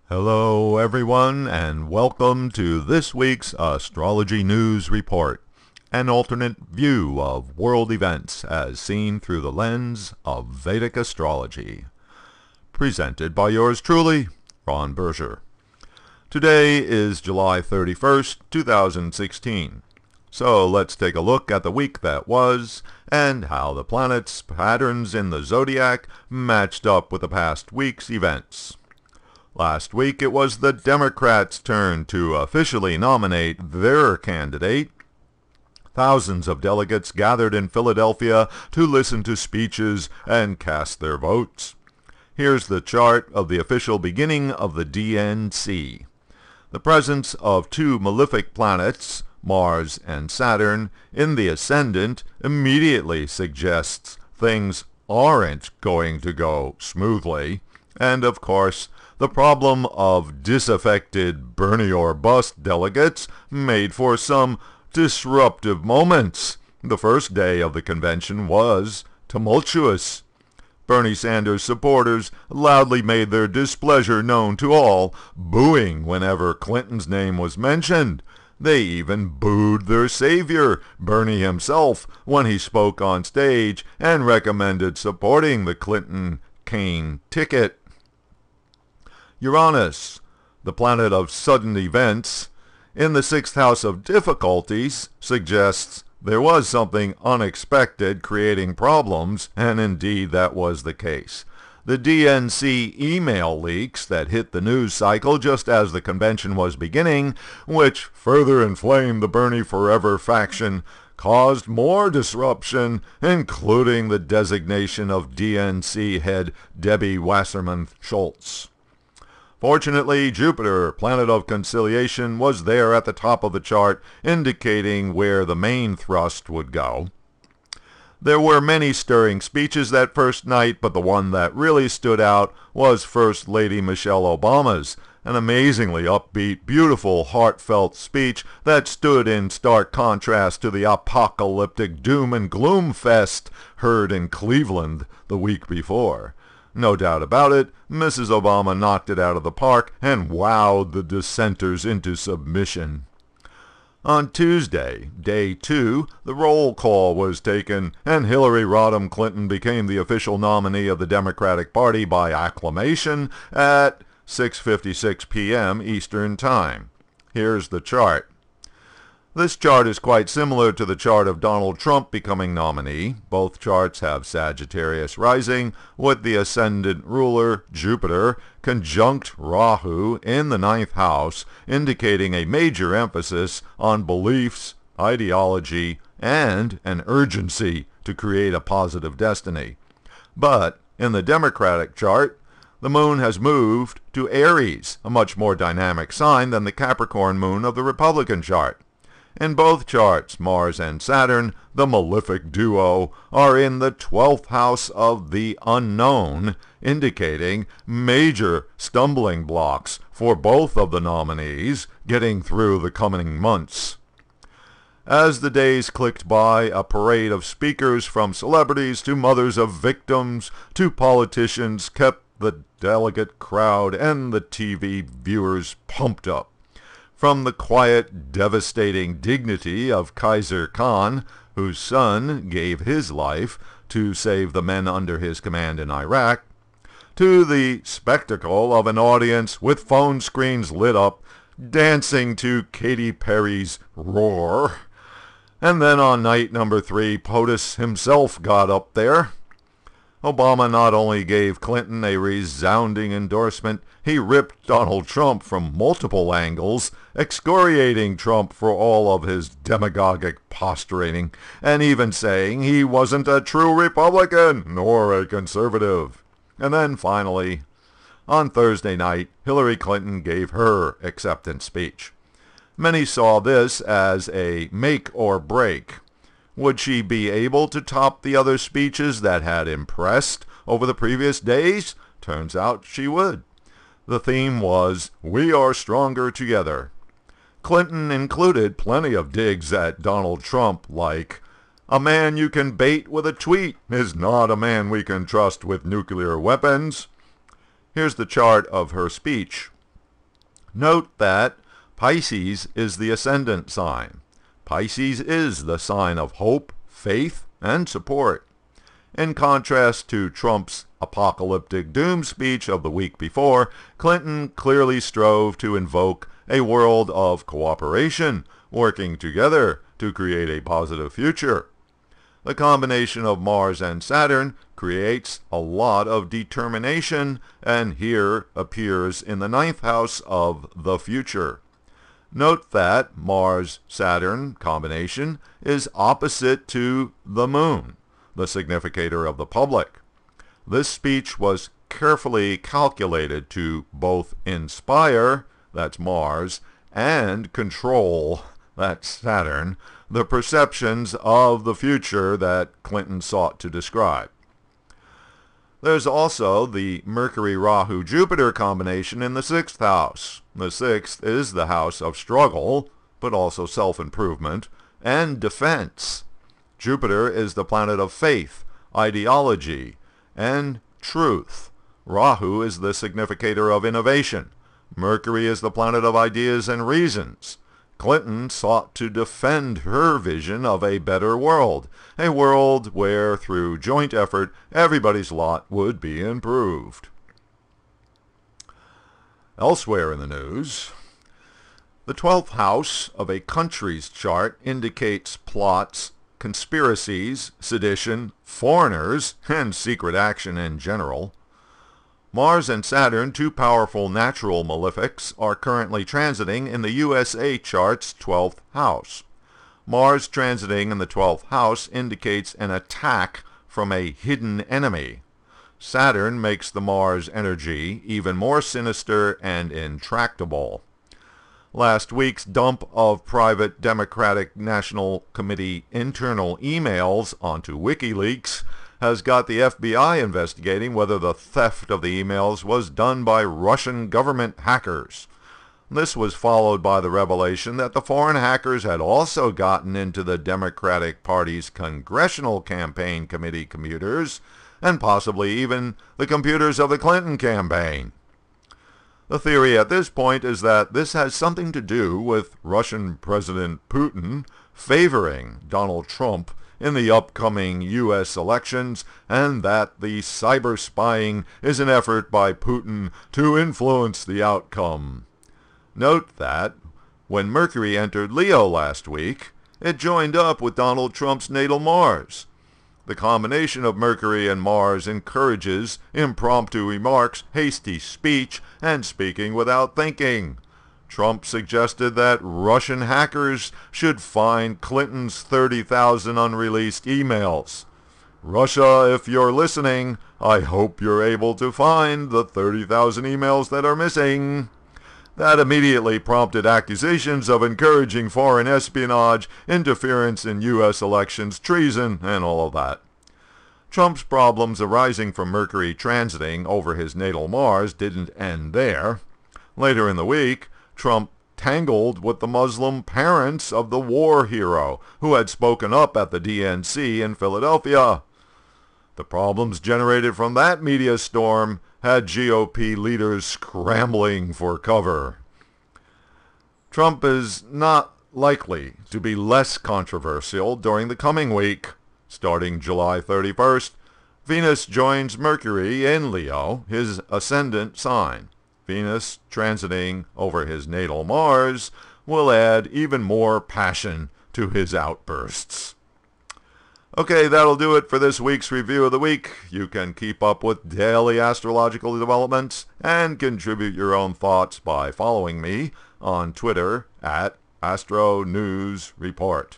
Hello everyone, and welcome to this week's Astrology News Report, an alternate view of world events as seen through the lens of Vedic Astrology. Presented by yours truly, Ron Berger. Today is July 31st, 2016. So let's take a look at the week that was and how the planets' patterns in the zodiac matched up with the past week's events. Last week it was the Democrats' turn to officially nominate their candidate. Thousands of delegates gathered in Philadelphia to listen to speeches and cast their votes. Here's the chart of the official beginning of the DNC. The presence of two malefic planets, Mars and Saturn, in the Ascendant immediately suggests things aren't going to go smoothly. And of course, the problem of disaffected Bernie or bust delegates made for some disruptive moments. The first day of the convention was tumultuous. Bernie Sanders supporters loudly made their displeasure known to all, booing whenever Clinton's name was mentioned. They even booed their savior, Bernie himself, when he spoke on stage and recommended supporting the Clinton-Kaine ticket. Uranus, the planet of sudden events, in the sixth house of difficulties, suggests there was something unexpected creating problems, and indeed that was the case. The DNC email leaks that hit the news cycle just as the convention was beginning, which further inflamed the Bernie Forever faction, caused more disruption, including the designation of DNC head Debbie Wasserman Schultz. Fortunately, Jupiter, planet of conciliation, was there at the top of the chart, indicating where the main thrust would go. There were many stirring speeches that first night, but the one that really stood out was First Lady Michelle Obama's, an amazingly upbeat, beautiful, heartfelt speech that stood in stark contrast to the apocalyptic doom and gloom fest heard in Cleveland the week before. No doubt about it, Mrs. Obama knocked it out of the park and wowed the dissenters into submission. On Tuesday, day 2, the roll call was taken, and Hillary Rodham Clinton became the official nominee of the Democratic Party by acclamation at 6:56 p.m. Eastern Time. Here's the chart. This chart is quite similar to the chart of Donald Trump becoming nominee. Both charts have Sagittarius rising, with the ascendant ruler, Jupiter, conjunct Rahu in the 9th house, indicating a major emphasis on beliefs, ideology, and an urgency to create a positive destiny. But in the Democratic chart, the moon has moved to Aries, a much more dynamic sign than the Capricorn moon of the Republican chart. In both charts, Mars and Saturn, the malefic duo, are in the 12th house of the unknown, indicating major stumbling blocks for both of the nominees getting through the coming months. As the days clicked by, a parade of speakers from celebrities to mothers of victims to politicians kept the delegate crowd and the TV viewers pumped up. From the quiet, devastating dignity of Kaiser Khan, whose son gave his life to save the men under his command in Iraq, to the spectacle of an audience with phone screens lit up, dancing to Katy Perry's Roar. And then on night number 3, POTUS himself got up there. Obama not only gave Clinton a resounding endorsement, he ripped Donald Trump from multiple angles, excoriating Trump for all of his demagogic posturing, and even saying he wasn't a true Republican nor a conservative. And then finally, on Thursday night, Hillary Clinton gave her acceptance speech. Many saw this as a make or break. Would she be able to top the other speeches that had impressed over the previous days? Turns out she would. The theme was, "We are stronger together." Clinton included plenty of digs at Donald Trump like, "A man you can bait with a tweet is not a man we can trust with nuclear weapons." Here's the chart of her speech. Note that Pisces is the ascendant sign. Pisces is the sign of hope, faith, and support. In contrast to Trump's apocalyptic doom speech of the week before, Clinton clearly strove to invoke a world of cooperation, working together to create a positive future. The combination of Mars and Saturn creates a lot of determination, and here appears in the 9th house of the future. Note that Mars-Saturn combination is opposite to the Moon, the significator of the public. This speech was carefully calculated to both inspire, that's Mars, and control, that's Saturn, the perceptions of the future that Clinton sought to describe. There's also the Mercury-Rahu-Jupiter combination in the 6th house. The 6th is the house of struggle, but also self-improvement, and defense. Jupiter is the planet of faith, ideology, and truth. Rahu is the significator of innovation. Mercury is the planet of ideas and reasons. Clinton sought to defend her vision of a better world, a world where, through joint effort, everybody's lot would be improved. Elsewhere in the news, the 12th house of a country's chart indicates plots, conspiracies, sedition, foreigners, and secret action in general. Mars and Saturn, two powerful natural malefics, are currently transiting in the USA chart's 12th house. Mars transiting in the 12th house indicates an attack from a hidden enemy. Saturn makes the Mars energy even more sinister and intractable. Last week's dump of private Democratic National Committee internal emails onto WikiLeaks has got the FBI investigating whether the theft of the emails was done by Russian government hackers. This was followed by the revelation that the foreign hackers had also gotten into the Democratic Party's Congressional Campaign Committee computers, and possibly even the computers of the Clinton campaign. The theory at this point is that this has something to do with Russian President Putin favoring Donald Trump in the upcoming U.S. elections, and that the cyber spying is an effort by Putin to influence the outcome. Note that when Mercury entered Leo last week, it joined up with Donald Trump's natal Mars. The combination of Mercury and Mars encourages impromptu remarks, hasty speech, and speaking without thinking. Trump suggested that Russian hackers should find Clinton's 30,000 unreleased emails. Russia, if you're listening, I hope you're able to find the 30,000 emails that are missing. That immediately prompted accusations of encouraging foreign espionage, interference in U.S. elections, treason, and all of that. Trump's problems arising from Mercury transiting over his natal Mars didn't end there. Later in the week, Trump tangled with the Muslim parents of the war hero who had spoken up at the DNC in Philadelphia. The problems generated from that media storm had GOP leaders scrambling for cover. Trump is not likely to be less controversial during the coming week. Starting July 31st, Venus joins Mercury in Leo, his ascendant sign. Venus transiting over his natal Mars will add even more passion to his outbursts. Okay, that'll do it for this week's Review of the Week. You can keep up with daily astrological developments and contribute your own thoughts by following me on Twitter at Astro News Report.